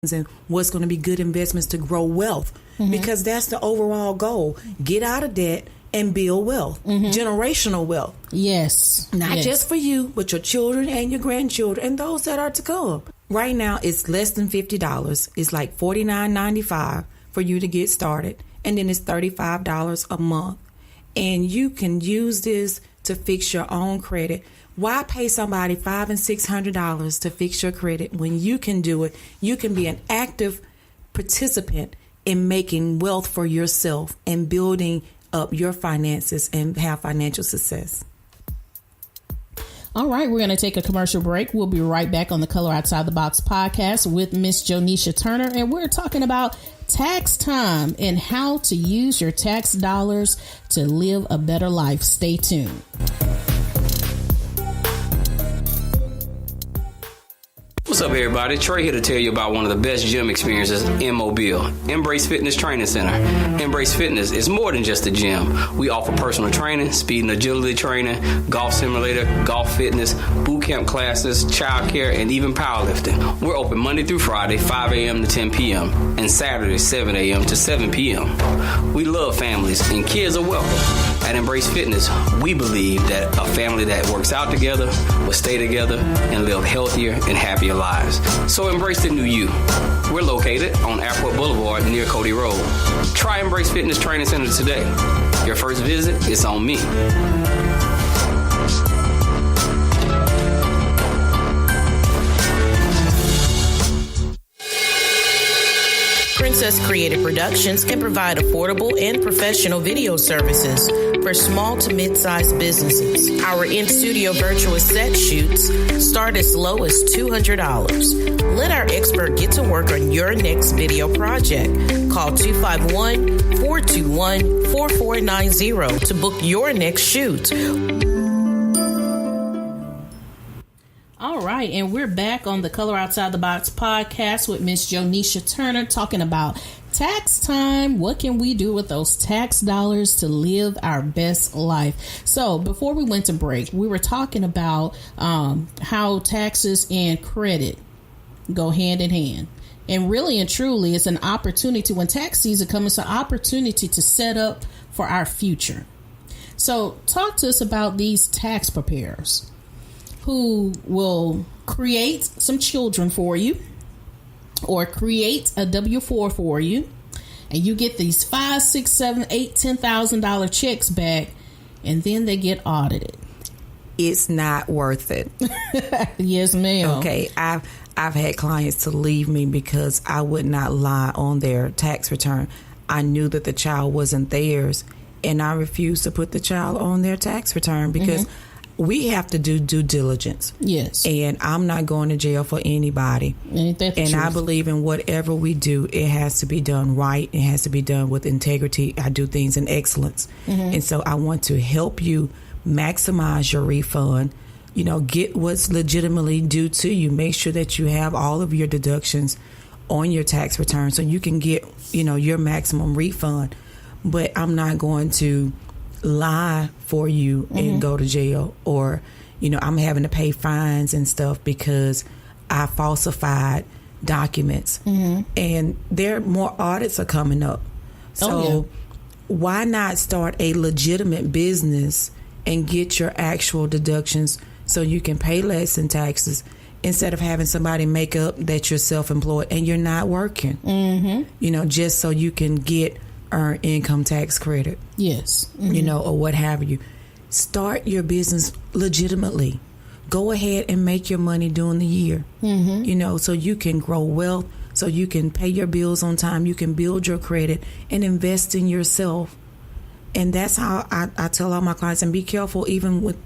and what's going to be good investments to grow wealth, because that's the overall goal. Get out of debt and build wealth, generational wealth. Yes. Not just for you, but your children and your grandchildren and those that are to come. Right now, it's less than $50. It's like $49.95 for you to get started. And then it's $35 a month. And you can use this to fix your own credit. Why pay somebody $500 and $600 to fix your credit when you can do it? You can be an active participant in making wealth for yourself and building up your finances and have financial success. All right, we're going to take a commercial break. We'll be right back on the Color Outside the Box podcast with Miss Jonesia Turner, and we're talking about tax time and how to use your tax dollars to live a better life. Stay tuned. What's up, everybody? Trey here to tell you about one of the best gym experiences in Mobile, Embrace Fitness Training Center. Embrace Fitness is more than just a gym. We offer personal training, speed and agility training, golf simulator, golf fitness, boot camp classes, childcare, and even powerlifting. We're open Monday through Friday, 5 a.m. to 10 p.m., and Saturday, 7 a.m. to 7 p.m. We love families, and kids are welcome. At Embrace Fitness, we believe that a family that works out together will stay together and live healthier and happier lives. So embrace the new you. We're located on Airport Boulevard near Cody Road. Try Embrace Fitness Training Center today. Your first visit is on me. Princess Creative Productions can provide affordable and professional video services for small to mid-sized businesses. Our in-studio virtual set shoots start as low as $200. Let our expert get to work on your next video project. Call 251-421-4490 to book your next shoot. All right, and we're back on the Color Outside the Box podcast with Miss Jonesia Turner talking about tax time. What can we do with those tax dollars to live our best life? So before we went to break, we were talking about how taxes and credit go hand in hand. And really and truly, it's an opportunity. When tax season comes, it's an opportunity to set up for our future. So talk to us about these tax preparers who will create some children for you or create a W-4 for you, and you get these $5,000, $6,000, $8,000, $10,000 checks back, and then they get audited. It's not worth it. Yes, ma'am. Okay, I've had clients to leave me because I would not lie on their tax return. I knew that the child wasn't theirs, and I refused to put the child on their tax return because we have to do due diligence. Yes. And I'm not going to jail for anybody. Ain't that the and truth? I believe in whatever we do, it has to be done right. It has to be done with integrity. I do things in excellence. And so I want to help you maximize your refund. You know, get what's legitimately due to you. Make sure that you have all of your deductions on your tax return so you can get, you know, your maximum refund. But I'm not going to lie for you and go to jail, or, you know, I'm having to pay fines and stuff because I falsified documents. And more audits are coming up. So why not start a legitimate business and get your actual deductions so you can pay less in taxes instead of having somebody make up that you're self-employed and you're not working, you know, just so you can get earn income tax credit. Yes. You know, or what have you. Start your business legitimately. Go ahead and make your money during the year, you know, so you can grow wealth, so you can pay your bills on time, you can build your credit and invest in yourself. And that's how I tell all my clients, and be careful even with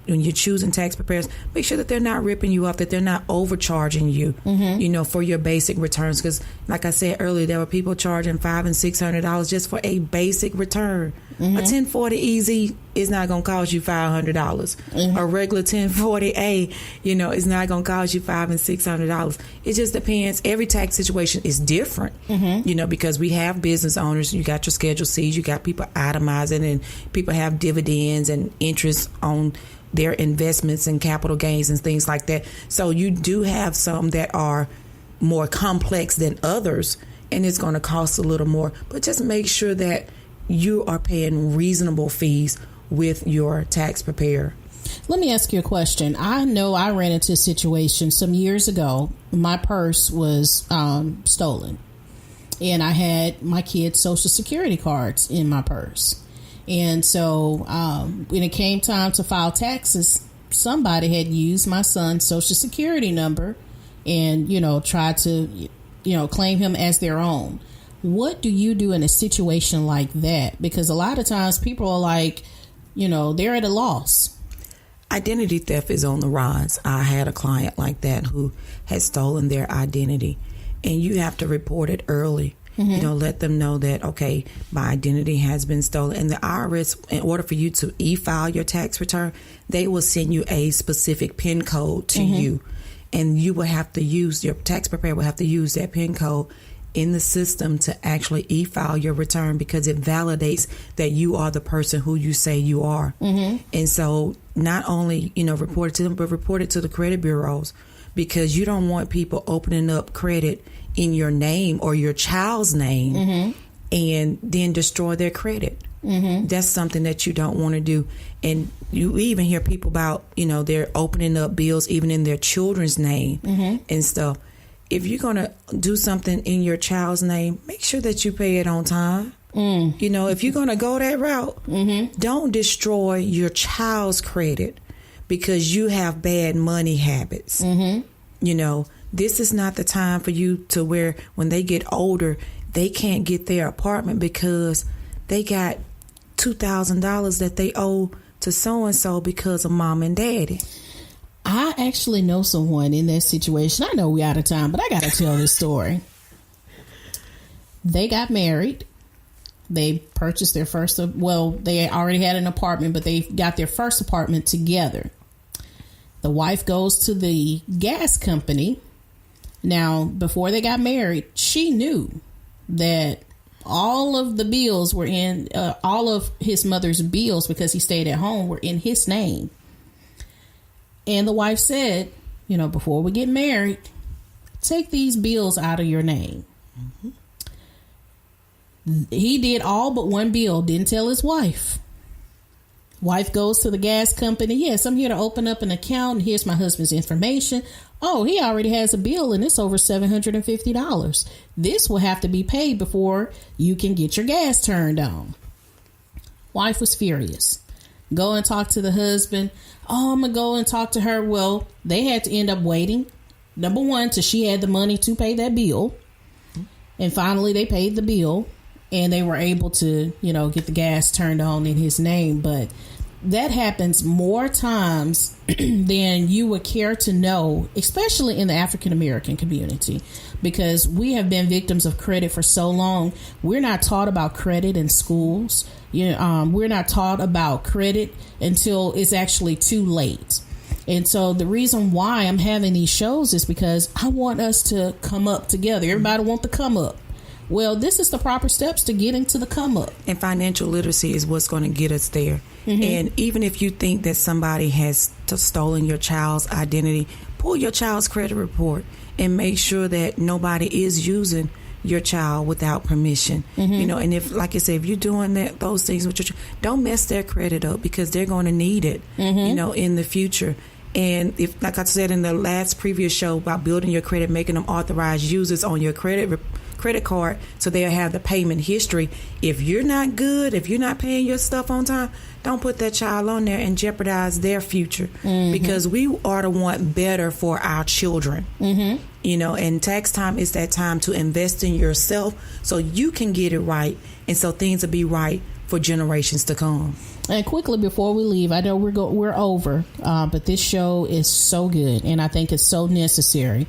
when you're choosing tax preparers, make sure that they're not ripping you off, that they're not overcharging you, you know, for your basic returns. Because like I said earlier, there were people charging $500 and $600 just for a basic return. A 1040 EZ is not going to cost you $500. A regular 1040A, you know, is not going to cost you $500 and $600. It just depends. Every tax situation is different, you know, because we have business owners. You got your Schedule C's, you got people itemizing, and people have dividends and interest on their investments and capital gains and things like that. So you do have some that are more complex than others, and it's going to cost a little more. But just make sure that you are paying reasonable fees with your tax preparer. Let me ask you a question. I know I ran into a situation some years ago. My purse was stolen, and I had my kids' Social Security cards in my purse. And so when it came time to file taxes, somebody had used my son's Social Security number and, tried to, claim him as their own. What do you do in a situation like that? Because a lot of times people are like, they're at a loss. Identity theft is on the rise. I had a client like that who had stolen their identity, and you have to report it early. Let them know that, okay, my identity has been stolen. And the IRS, in order for you to e-file your tax return, they will send you a specific PIN code to you. And you will have to use, your tax preparer will have to use that PIN code in the system to actually e-file your return, because it validates that you are the person who you say you are. And so not only, report it to them, but report it to the credit bureaus, because you don't want people opening up credit in your name or your child's name and then destroy their credit. That's something that you don't want to do. And you even hear people about, they're opening up bills even in their children's name and stuff. If you're going to do something in your child's name, make sure that you pay it on time. If you're going to go that route, don't destroy your child's credit because you have bad money habits. This is not the time for you to where when they get older, they can't get their apartment because they got $2,000 that they owe to so-and-so because of mom and daddy. I actually know someone in that situation. I know we're out of time, but I got to tell this story. They got married. They purchased their first, they already had an apartment, but they got their first apartment together. The wife goes to the gas company. Now, before they got married, she knew that all of the bills were in, all of his mother's bills, because he stayed at home, were in his name. And the wife said, before we get married, take these bills out of your name. He did all but one bill, didn't tell his wife. Wife goes to the gas company. Yes, I'm here to open up an account, and here's my husband's information. Oh, he already has a bill, and it's over $750. This will have to be paid before you can get your gas turned on. Wife was furious. Go and talk to the husband. Oh, I'm going to go and talk to her. Well, they had to end up waiting, number one, till she had the money to pay that bill. And finally, they paid the bill, and they were able to, get the gas turned on in his name. But that happens more times than you would care to know, especially in the African American community, because we have been victims of credit for so long. We're not taught about credit in schools. We're not taught about credit until it's actually too late. And so the reason why I'm having these shows is because I want us to come up together. Everybody want to come up. Well, this is the proper steps to getting to the come up. And financial literacy is what's going to get us there. And even if you think that somebody has stolen your child's identity, pull your child's credit report and make sure that nobody is using your child without permission. And if, like I said, if you're doing those things with your child, don't mess their credit up, because they're going to need it, in the future. And if, like I said in the last previous show about building your credit, making them authorized users on your credit card so they'll have the payment history. If you're not good, if you're not paying your stuff on time, don't put that child on there and jeopardize their future, because we ought to want better for our children. And tax time is that time to invest in yourself so you can get it right, and so things will be right for generations to come. And quickly before we leave, I know we're over, but this show is so good, and I think it's so necessary.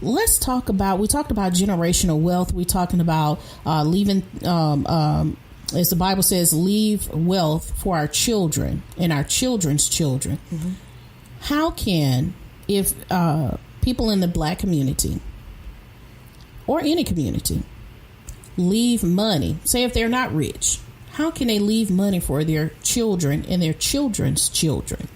Let's talk about, we talked about generational wealth. We're talking about leaving, as the Bible says, leave wealth for our children and our children's children. How can, if people in the Black community or any community leave money, say if they're not rich, how can they leave money for their children and their children's children?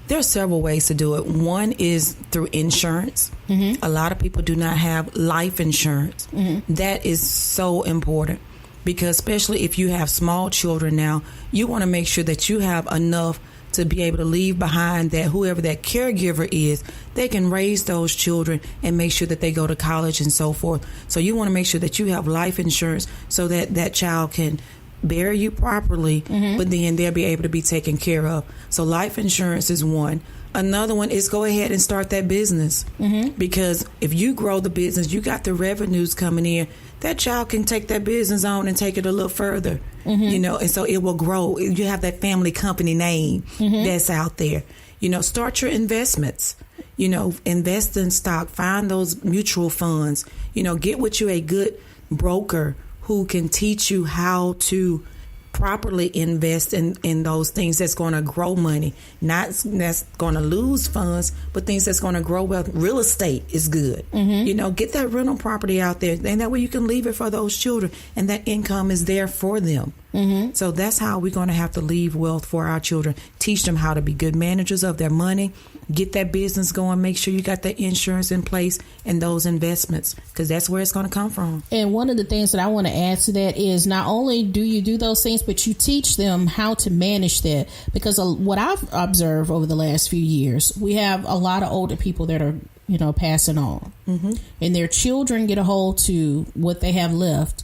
There are several ways to do it. One is through insurance. Mm-hmm. A lot of people do not have life insurance. Mm-hmm. That is so important because especially if you have small children now, you want to make sure that you have enough to be able to leave behind that whoever that caregiver is, they can raise those children and make sure that they go to college and so forth. So you want to make sure that you have life insurance so that that child can bury you properly, mm-hmm. but then they'll be able to be taken care of. So life insurance is one. Another one is go ahead and start that business mm-hmm. because if you grow the business, you got the revenues coming in, that child can take that business on and take it a little further, mm-hmm. you know, and so it will grow. You have that family company name mm-hmm. that's out there. You know, start your investments, you know, invest in stock, find those mutual funds, you know, get with you a good broker who can teach you how to properly invest in those things that's going to grow money, not that's going to lose funds, but things that's going to grow wealth. Real estate is good. Mm-hmm. You know, get that rental property out there, and that way you can leave it for those children, and that income is there for them. Mm-hmm. So that's how we're going to have to leave wealth for our children. Teach them how to be good managers of their money. Get that business going. Make sure you got that insurance in place and those investments, because that's where it's going to come from. And one of the things that I want to add to that is not only do you do those things, but you teach them how to manage that. Because what I've observed over the last few years, we have a lot of older people that are, you know, passing on, mm-hmm. and their children get a hold to what they have left,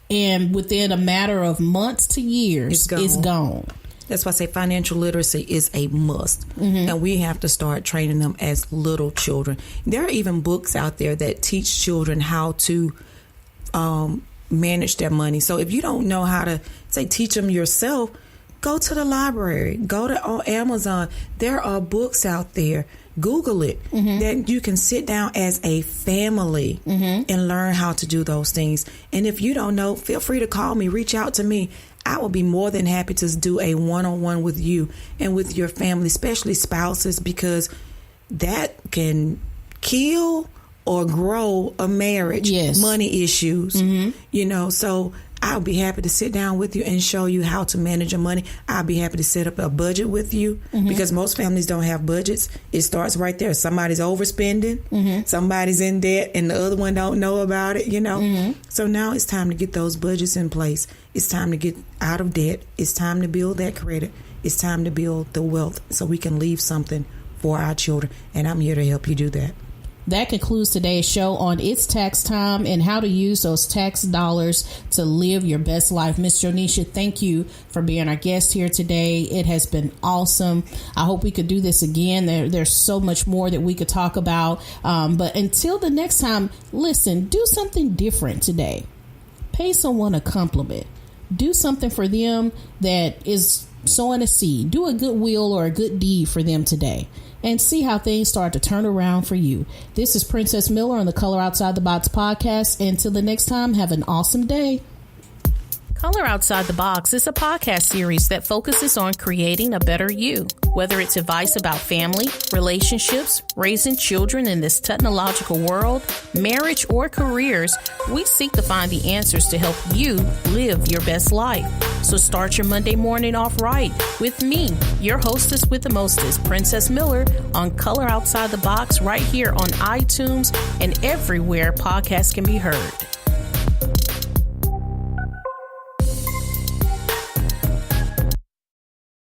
and within a matter of months to years, it's gone. That's why I say financial literacy is a must. Mm-hmm. And we have to start training them as little children. There are even books out there that teach children how to manage their money. So if you don't know how to, say, teach them yourself, go to the library, go to Amazon. There are books out there. Google it. Mm-hmm. That you can sit down as a family mm-hmm. and learn how to do those things. And if you don't know, feel free to call me, reach out to me. I will be more than happy to do a one-on-one with you and with your family, especially spouses, because that can kill or grow a marriage. Yes. Money issues, mm-hmm. you know, so I'll be happy to sit down with you and show you how to manage your money. I'll be happy to set up a budget with you mm-hmm. because most families don't have budgets. It starts right there. Somebody's overspending, mm-hmm. somebody's in debt, and the other one don't know about it, you know. Mm-hmm. So now it's time to get those budgets in place. It's time to get out of debt. It's time to build that credit. It's time to build the wealth so we can leave something for our children. And I'm here to help you do that. That concludes today's show on It's Tax Time and how to use those tax dollars to live your best life. Miss Jonesia, thank you for being our guest here today. It has been awesome. I hope we could do this again. There's so much more that we could talk about. But until the next time, listen, do something different today. Pay someone a compliment. Do something for them that is sowing a seed. Do a goodwill or a good deed for them today, and see how things start to turn around for you. This is Princess Miller on the Color Outside the Box podcast. Until the next time, have an awesome day. Color Outside the Box is a podcast series that focuses on creating a better you. Whether it's advice about family, relationships, raising children in this technological world, marriage, or careers, we seek to find the answers to help you live your best life. So start your Monday morning off right with me, your hostess with the mostest, Princess Miller, on Color Outside the Box right here on iTunes and everywhere podcasts can be heard.